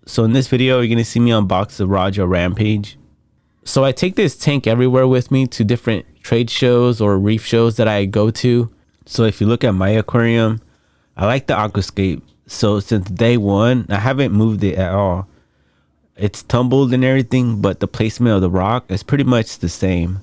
So in this video, you're gonna see me unbox the Raja Rampage. So I take this tank everywhere with me to different trade shows or reef shows that I go to. So if you look at my aquarium, I like the aquascape. So since day one, I haven't moved it at all. It's tumbled and everything, but the placement of the rock is pretty much the same.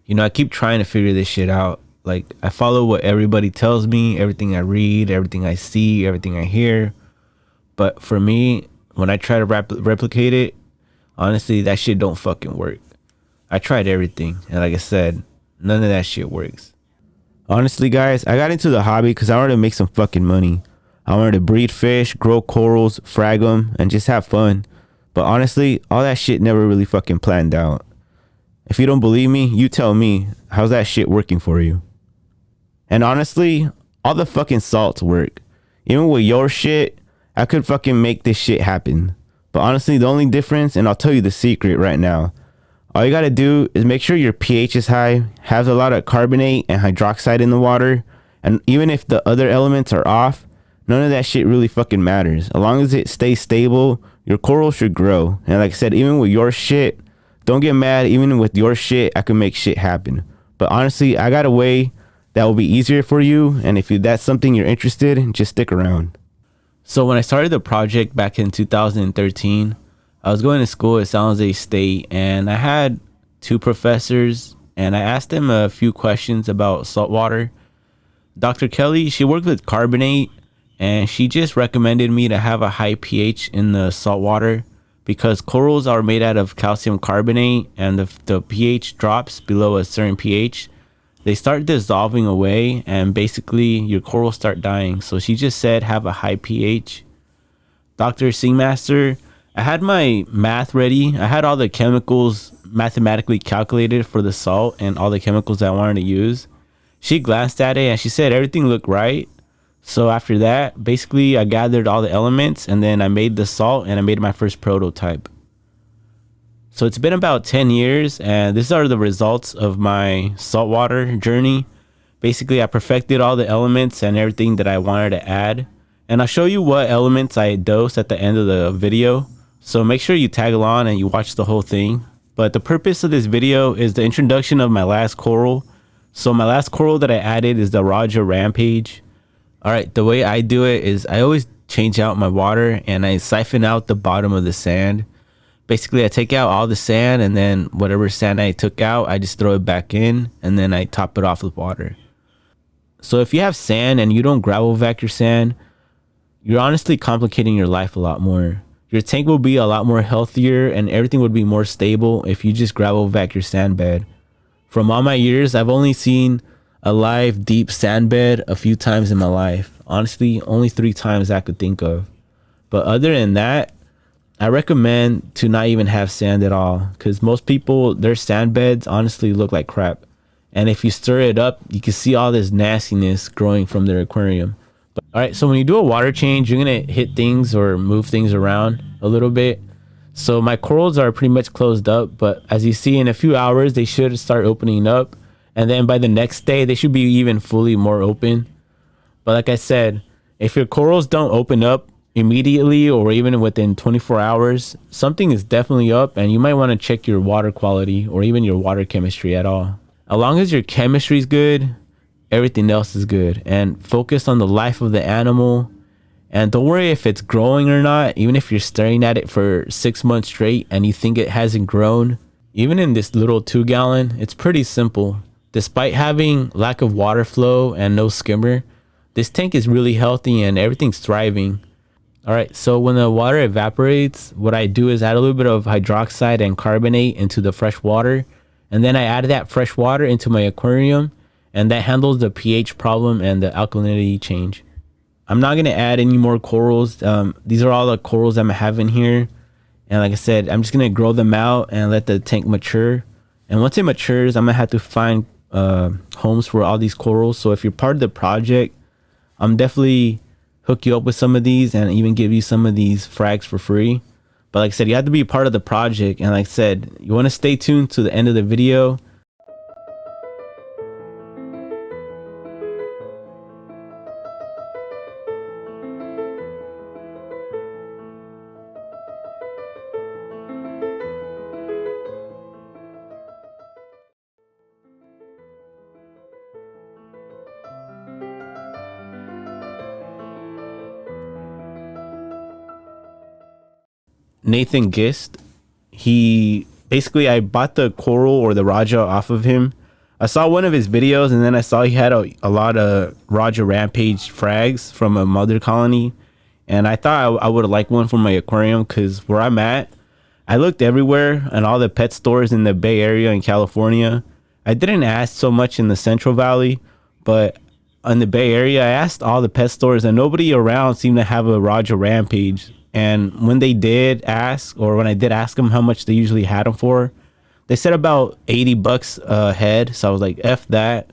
You know, I keep trying to figure this shit out. Like, I follow what everybody tells me, everything I read, everything I see, everything I hear. But for me, when I try to replicate it, honestly, that shit don't fucking work. I tried everything, and like I said, none of that shit works. Honestly, guys, I got into the hobby because I wanted to make some fucking money. I wanted to breed fish, grow corals, frag them, and just have fun. But honestly, all that shit never really fucking planned out. If you don't believe me, you tell me, how's that shit working for you? And honestly, all the fucking salts work. Even with your shit, I could fucking make this shit happen. But honestly, the only difference, and I'll tell you the secret right now, all you gotta do is make sure your pH is high, has a lot of carbonate and hydroxide in the water, and even if the other elements are off, none of that shit really fucking matters. As long as it stays stable, your coral should grow. And like I said, even with your shit, don't get mad. Even with your shit, I can make shit happen. But honestly, I got a way that will be easier for you. And if that's something you're interested in, just stick around. So when I started the project back in 2013, I was going to school at San Jose State, and I had two professors, and I asked them a few questions about saltwater. Dr. Kelly, she worked with carbonate, and she just recommended me to have a high pH in the saltwater because corals are made out of calcium carbonate, and if the pH drops below a certain pH, they start dissolving away, and basically your corals start dying. So she just said have a high pH. Dr. Singmaster, I had my math ready. I had all the chemicals mathematically calculated for the salt and all the chemicals that I wanted to use. She glanced at it and she said everything looked right. So after that, basically I gathered all the elements and then I made the salt and I made my first prototype. So it's been about 10 years and these are the results of my saltwater journey. Basically, I perfected all the elements and everything that I wanted to add. And I'll show you what elements I dose at the end of the video. So make sure you tag along and you watch the whole thing. But the purpose of this video is the introduction of my last coral. So my last coral that I added is the Raja Rampage. Alright, the way I do it is I always change out my water and I siphon out the bottom of the sand. Basically, I take out all the sand and then whatever sand I took out, I just throw it back in and then I top it off with water. So if you have sand and you don't gravel vac your sand, you're honestly complicating your life a lot more. Your tank will be a lot more healthier and everything would be more stable if you just gravel vac your sand bed. From all my years, I've only seen a live deep sand bed a few times in my life. Honestly, only 3 times I could think of. But other than that, I recommend to not even have sand at all because most people, their sand beds honestly look like crap. And if you stir it up, you can see all this nastiness growing from their aquarium. All right, so when you do a water change, you're gonna hit things or move things around a little bit. So my corals are pretty much closed up, but as you see in a few hours, they should start opening up. And then by the next day, they should be even fully more open. But like I said, if your corals don't open up immediately or even within 24 hours, something is definitely up and you might want to check your water quality or even your water chemistry at all. As long as your chemistry is good, everything else is good, and focus on the life of the animal. And don't worry if it's growing or not. Even if you're staring at it for 6 months straight and you think it hasn't grown, even in this little 2-gallon, it's pretty simple. Despite having lack of water flow and no skimmer, this tank is really healthy and everything's thriving. All right, so when the water evaporates, what I do is add a little bit of hydroxide and carbonate into the fresh water, and then I add that fresh water into my aquarium, and that handles the pH problem and the alkalinity change. I'm not gonna add any more corals. These are all the corals I'm having here, and like I said, I'm just gonna grow them out and let the tank mature. And once it matures, I'm gonna have to find homes for all these corals. So if you're part of the project, I'm definitely hook you up with some of these and even give you some of these frags for free. But like I said, you have to be a part of the project, and like I said, you want to stay tuned to the end of the video. Nathan Gist. He basically, I bought the coral or the Raja off of him. I saw one of his videos, and then I saw he had a lot of Raja Rampage frags from a mother colony, and I thought I would like one for my aquarium, because where I'm at, I looked everywhere and all the pet stores in the Bay Area in California. I didn't ask so much in the Central Valley, but in the Bay Area, I asked all the pet stores, and nobody around seemed to have a Raja Rampage. And when they did ask, or when I did ask them how much they usually had them for, they said about $80 a head. So I was like, F that.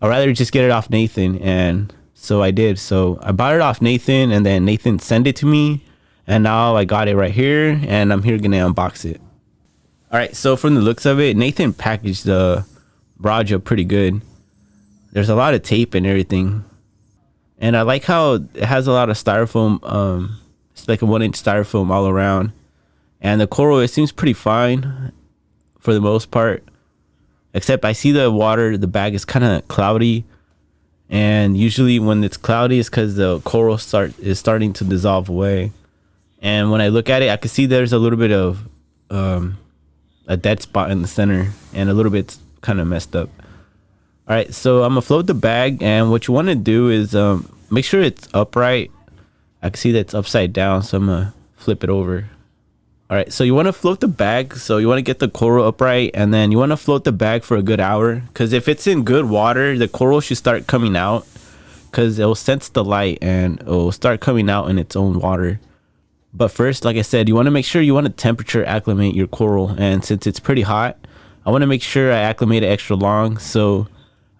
I'd rather just get it off Nathan. And so I did. So I bought it off Nathan, and then Nathan sent it to me. And now I got it right here, and I'm here gonna unbox it. All right, so from the looks of it, Nathan packaged the Raja pretty good. There's a lot of tape and everything. And I like how it has a lot of styrofoam. It's like a 1-inch styrofoam all around. And the coral, it seems pretty fine for the most part. Except I see the water, the bag is kind of cloudy. And usually when it's cloudy, it's because the coral is starting to dissolve away. And when I look at it, I can see there's a little bit of a dead spot in the center. And a little bit kind of messed up. All right, so I'm going to float the bag. And what you want to do is make sure it's upright. I can see that it's upside down, so I'm going to flip it over. All right, so you want to float the bag. So you want to get the coral upright, and then you want to float the bag for a good hour. Because if it's in good water, the coral should start coming out, because it will sense the light and it will start coming out in its own water. But first, like I said, you want to make sure you want to temperature acclimate your coral. And since it's pretty hot, I want to make sure I acclimate it extra long. So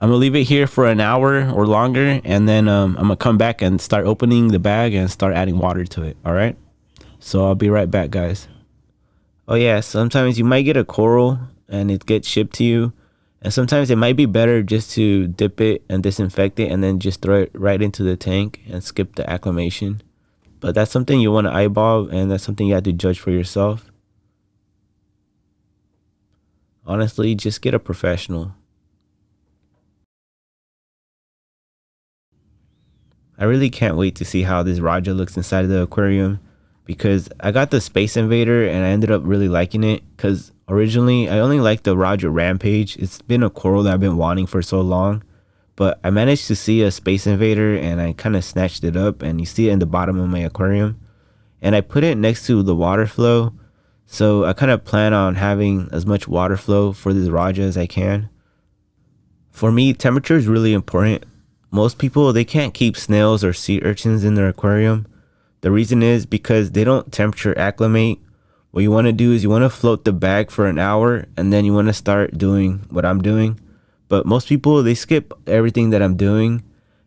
I'm going to leave it here for an hour or longer, and then I'm going to come back and start opening the bag and start adding water to it. All right? So I'll be right back, guys. Oh, yeah. Sometimes you might get a coral and it gets shipped to you. And sometimes it might be better just to dip it and disinfect it and then just throw it right into the tank and skip the acclimation. But that's something you want to eyeball, and that's something you have to judge for yourself. Honestly, just get a professional. I really can't wait to see how this Raja looks inside of the aquarium, because I got the Space Invader and I ended up really liking it, because originally I only liked the Raja Rampage. It's been a coral that I've been wanting for so long, but I managed to see a Space Invader and I kind of snatched it up, and you see it in the bottom of my aquarium, and I put it next to the water flow. So I kind of plan on having as much water flow for this Raja as I can. For me, temperature is really important. Most people, they can't keep snails or sea urchins in their aquarium. The reason is because they don't temperature acclimate. What you want to do is you want to float the bag for an hour, and then you want to start doing what I'm doing. But most people, they skip everything that I'm doing,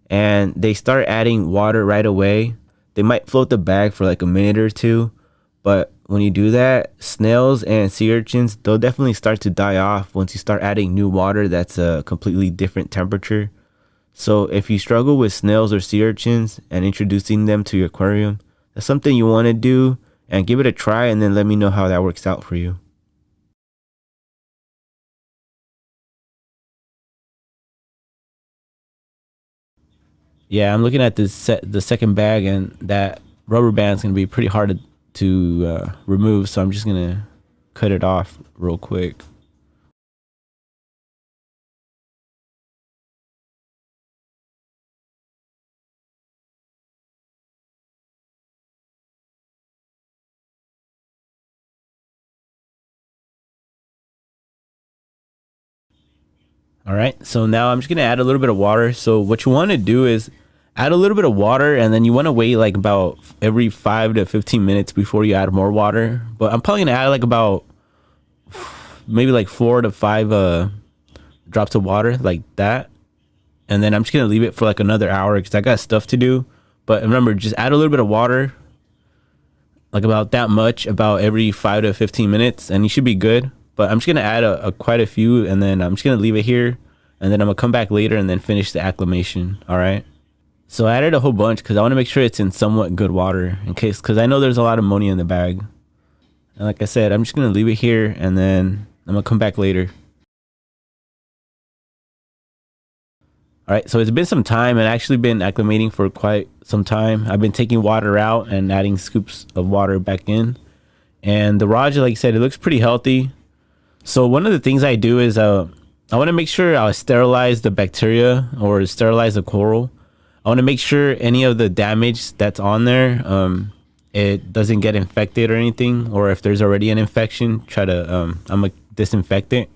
and they start adding water right away. They might float the bag for like a minute or two, but when you do that, snails and sea urchins, they'll definitely start to die off once you start adding new water that's a completely different temperature. So if you struggle with snails or sea urchins and introducing them to your aquarium, that's something you want to do, and give it a try, and then let me know how that works out for you. Yeah, I'm looking at the second bag, and that rubber band is going to be pretty hard to remove, so I'm just going to cut it off real quick. All right, so now I'm just gonna add a little bit of water. So what you want to do is add a little bit of water, and then you want to wait like about every 5 to 15 minutes before you add more water. But I'm probably gonna add like about maybe like 4 to 5 drops of water like that, and then I'm just gonna leave it for like another hour because I got stuff to do. But remember, just add a little bit of water, like about that much, about every 5 to 15 minutes, and you should be good. But I'm just going to add quite a few, and then I'm just going to leave it here, and then I'm going to come back later and then finish the acclimation. All right. So I added a whole bunch because I want to make sure it's in somewhat good water because I know there's a lot of ammonia in the bag. And like I said, I'm just going to leave it here, and then I'm going to come back later. All right. So it's been some time, and actually been acclimating for quite some time. I've been taking water out and adding scoops of water back in. And the Raja, like I said, it looks pretty healthy. So one of the things I do is I want to make sure I sterilize the bacteria or sterilize the coral. I want to make sure any of the damage that's on there, it doesn't get infected or anything. Or if there's already an infection, I'm gonna disinfect it.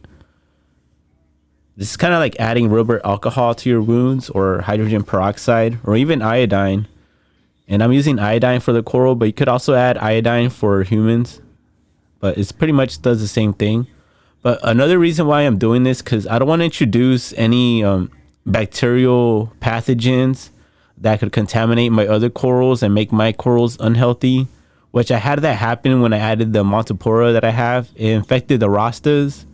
This is kind of like adding rubbur alcohol to your wounds, or hydrogen peroxide, or even iodine. And I'm using iodine for the coral, but you could also add iodine for humans. But it's pretty much does the same thing. But another reason why I'm doing this, because I don't want to introduce any bacterial pathogens that could contaminate my other corals and make my corals unhealthy, which I had that happen when I added the Montipora that I have. It infected the rostas,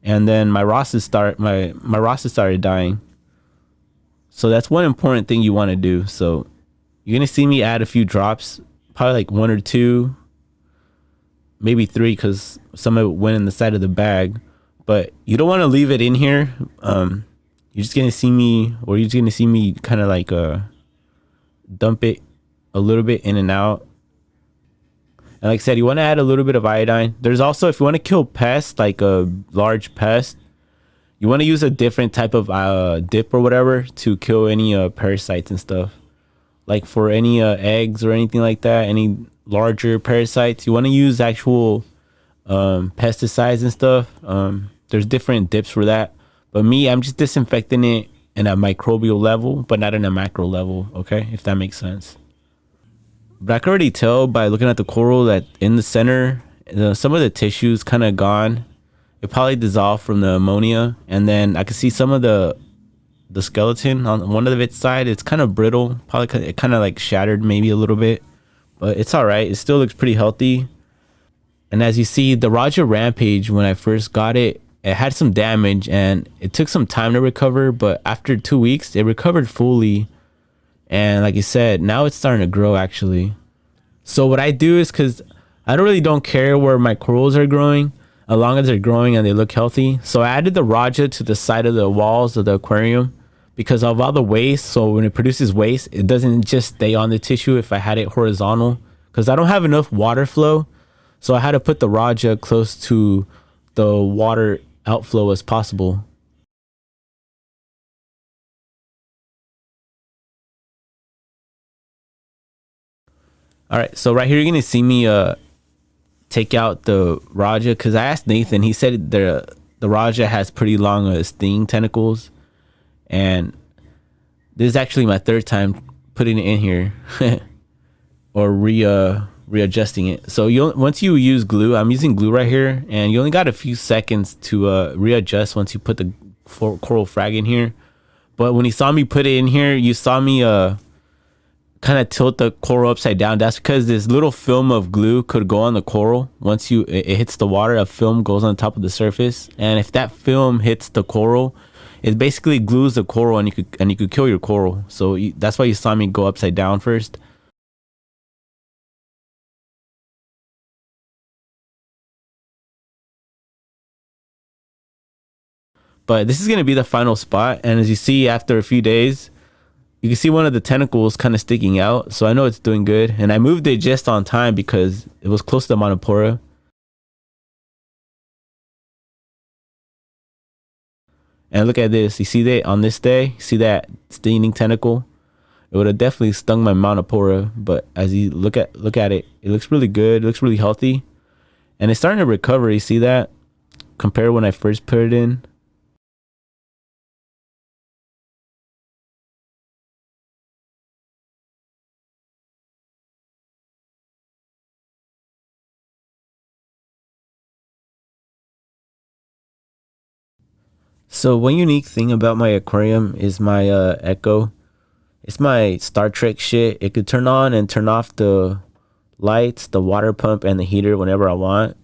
and then my rostas started dying. So that's one important thing you want to do. So you're gonna see me add a few drops, probably like 1 or 2, maybe 3, because some of it went in the side of the bag. But you don't want to leave it in here. You're just gonna see me kind of like dump it a little bit in and out. And like I said, you want to add a little bit of iodine. There's also, if you want to kill pests, like a large pest, you want to use a different type of dip or whatever to kill any parasites and stuff. Like for any eggs or anything like that, any larger parasites, you want to use actual pesticides and stuff. There's different dips for that. But me, I'm just disinfecting it in a microbial level, but not in a macro level, okay? If that makes sense. But I can already tell by looking at the coral that in the center, some of the tissue's kind of gone. It probably dissolved from the ammonia. And then I can see some of the skeleton on one of its side. It's kind of brittle. Probably it kind of like shattered maybe a little bit. But it's all right. It still looks pretty healthy. And as you see, the Raja Rampage, when I first got it, it had some damage and it took some time to recover. But after 2 weeks, it recovered fully. And like I said, now it's starting to grow actually. So what I do is, because I don't care where my corals are growing, as long as they're growing and they look healthy. So I added the Raja to the side of the walls of the aquarium because of all the waste. So when it produces waste, it doesn't just stay on the tissue if I had it horizontal, because I don't have enough water flow. So I had to put the Raja close to the water outflow as possible. All right, so right here you're gonna see me take out the Raja, because I asked Nathan. He said the Raja has pretty long sting tentacles, and this is actually my 3rd time putting it in here or readjusting it. So once you use glue, I'm using glue right here, and you only got a few seconds to readjust once you put the coral frag in here. But when you saw me put it in here, you saw me kind of tilt the coral upside down. That's because this little film of glue could go on the coral. Once it hits the water, a film goes on top of the surface, and if that film hits the coral, it basically glues the coral, and you could kill your coral. So that's why you saw me go upside down first. But this is going to be the final spot, and as you see, after a few days, you can see one of the tentacles kind of sticking out. So I know it's doing good, and I moved it just on time because it was close to the Montipora. And look at this. You see that on this day, see that stinging tentacle? It would have definitely stung my Montipora, but as you look at it, it looks really good. It looks really healthy, and it's starting to recover. You see that compared when I first put it in. So one unique thing about my aquarium is my Echo. It's my Star Trek shit. It could turn on and turn off the lights, the water pump, and the heater whenever I want.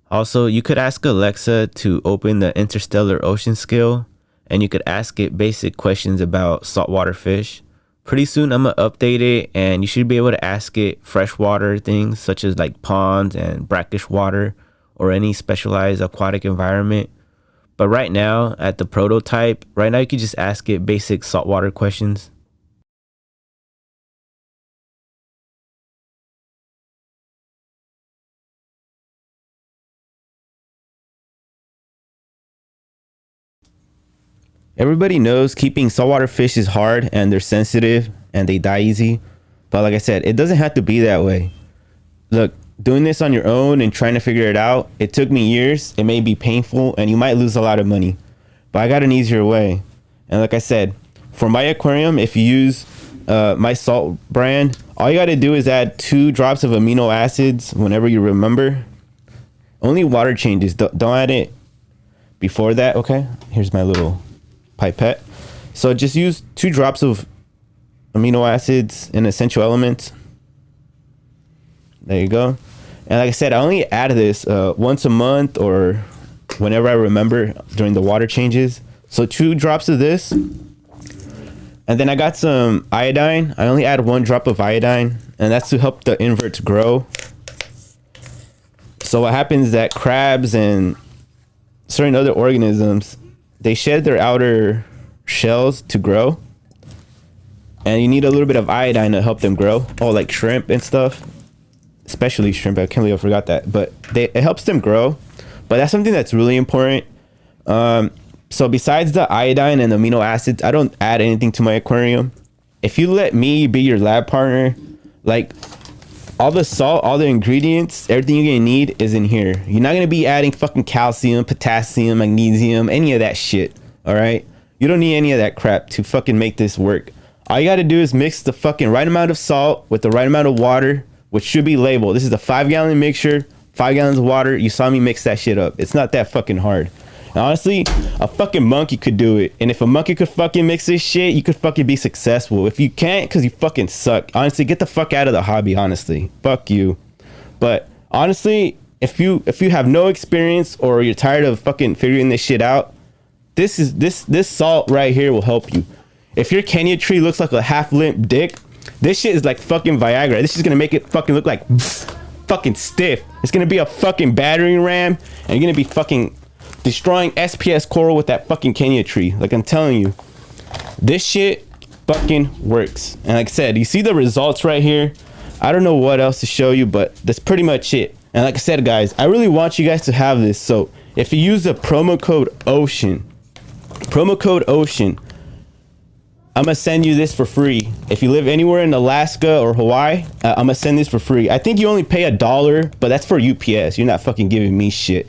Also, you could ask Alexa to open the interstellar ocean scale, and you could ask it basic questions about saltwater fish. Pretty soon I'm gonna update it, and you should be able to ask it freshwater things such as like ponds and brackish water or any specialized aquatic environment. But right now, at the prototype, right now you can just ask it basic saltwater questions. everybody knows keeping saltwater fish is hard and they're sensitive and they die easy. But like I said, it doesn't have to be that way. Look, doing this on your own and trying to figure it out, it took me years. It may be painful and you might lose a lot of money, but I got an easier way. And like I said, for my aquarium, if you use my salt brand, all you got to do is add 2 drops of amino acids whenever you remember. Only water changes. Don't add it before that. Okay, here's my little pipette. So just use 2 drops of amino acids and essential elements. There you go. And like I said, I only add this once a month or whenever I remember during the water changes. So 2 drops of this. And then I got some iodine. I only add 1 drop of iodine, and that's to help the inverts grow. So what happens is that crabs and certain other organisms, they shed their outer shells to grow. And you need a little bit of iodine to help them grow. Oh, like shrimp and stuff. Especially shrimp. I can't believe I forgot that. But it helps them grow. But that's something that's really important. So besides the iodine and amino acids, I don't add anything to my aquarium. If you let me be your lab partner, like all the salt, all the ingredients, everything you're gonna need is in here. You're not gonna be adding fucking calcium, potassium, magnesium, any of that shit. All right, you don't need any of that crap to fucking make this work. All you gotta do is mix the fucking right amount of salt with the right amount of water, which should be labeled. This is a 5-gallon mixture, 5 gallons of water. You saw me mix that shit up. It's not that fucking hard. And honestly, a fucking monkey could do it. And if a monkey could fucking mix this shit, you could fucking be successful. If you can't, because you fucking suck. Honestly, get the fuck out of the hobby, honestly. Fuck you. But honestly, if you have no experience or you're tired of fucking figuring this shit out, this salt right here will help you. If your Kenya tree looks like a half limp dick, this shit is like fucking Viagra. This is gonna make it fucking look like fucking stiff. It's gonna be a fucking battering ram, and you're gonna be fucking destroying SPS coral with that fucking Kenya tree. Like I'm telling you, this shit fucking works. And like I said, you see the results right here. I don't know what else to show you, but that's pretty much it. And like I said, guys, I really want you guys to have this. So if you use the promo code OCEAN, I'm gonna send you this for free. If you live anywhere in Alaska or Hawaii, I'm gonna send this for free. I think you only pay $1, but that's for UPS. You're not fucking giving me shit.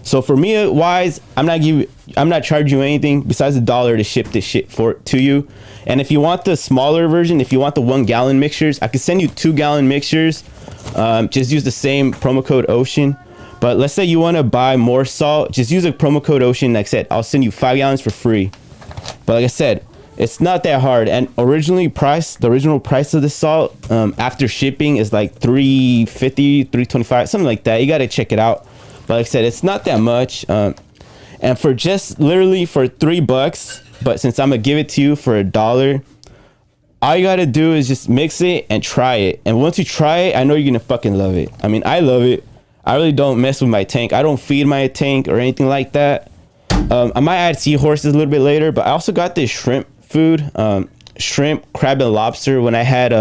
So for me wise, I'm not charging you anything besides $1 to ship this shit to you. And if you want the smaller version, if you want the 1-gallon mixtures, I could send you 2-gallon mixtures. Just use the same promo code OCEAN. But let's say you want to buy more salt, just use a promo code OCEAN. Like I said, I'll send you 5 gallons for free. But like I said, it's not that hard. And the original price of the salt after shipping is like $3.50, $3.25, something like that. You got to check it out. But like I said, it's not that much. And for just literally for $3, but since I'm gonna give it to you for $1, all you gotta do is just mix it and try it. And once you try it, I know you're gonna fucking love it. I mean, I love it. I really don't mess with my tank. I don't feed my tank or anything like that. I might add seahorses a little bit later, but I also got this shrimp food, shrimp, crab, and lobster when I had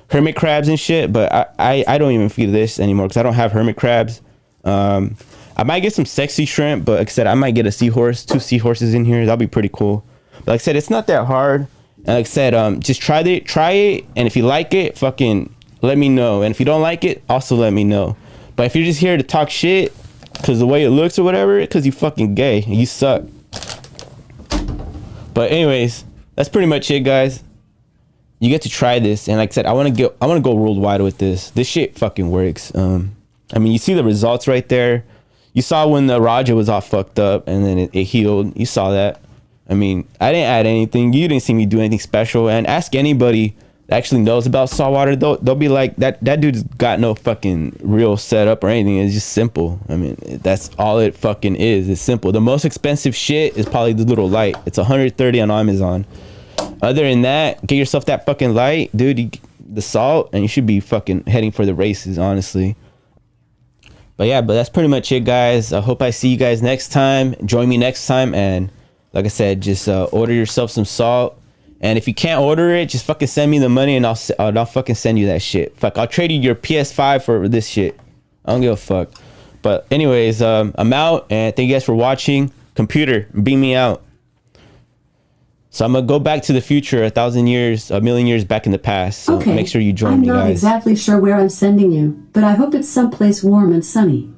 hermit crabs and shit. But I don't even feed this anymore because I don't have hermit crabs. I might get some sexy shrimp, but like I said, I might get a seahorse, 2 seahorses in here. That'll be pretty cool. But like I said, it's not that hard. And like I said, just try it. And if you like it, fucking let me know. And if you don't like it, also let me know. But if you're just here to talk shit because the way it looks or whatever, because you fucking gay and you suck. But anyways, that's pretty much it, guys. You get to try this. And like I said, I want to go worldwide with this. This shit fucking works. I mean, you see the results right there. You saw when the Raja was all fucked up and then it healed. You saw that. I mean, I didn't add anything. You didn't see me do anything special. And ask anybody that actually knows about saltwater. They'll be like, that dude's got no fucking real setup or anything. It's just simple. I mean, that's all it fucking is. It's simple. The most expensive shit is probably the little light. It's $130 on Amazon. Other than that, get yourself that fucking light, dude. The salt, and you should be fucking heading for the races, honestly. But yeah, but that's pretty much it, guys. I hope I see you guys next time. Join me next time. And like I said, just order yourself some salt. And if you can't order it, just fucking send me the money and I'll fucking send you that shit. Fuck, I'll trade you your PS5 for this shit. I don't give a fuck. But anyways, I'm out. And thank you guys for watching. Computer, beam me out. So I'm gonna go back to the future, 1,000 years, a million years back in the past. So Okay. make sure you join I'm me, guys. not exactly sure where I'm sending you, but I hope it's someplace warm and sunny.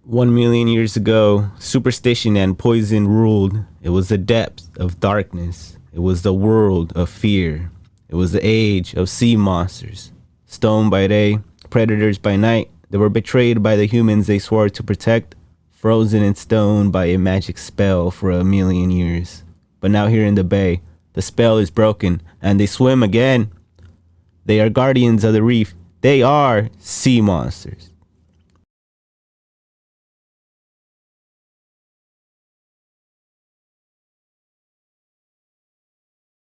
One million years ago, superstition and poison ruled. It was the depth of darkness. It was the world of fear. It was the age of sea monsters. Stone by day, predators by night. They were betrayed by the humans they swore to protect, frozen in stone by a magic spell for a million years. But now here in the bay, the spell is broken and they swim again. They are guardians of the reef. They are sea monsters.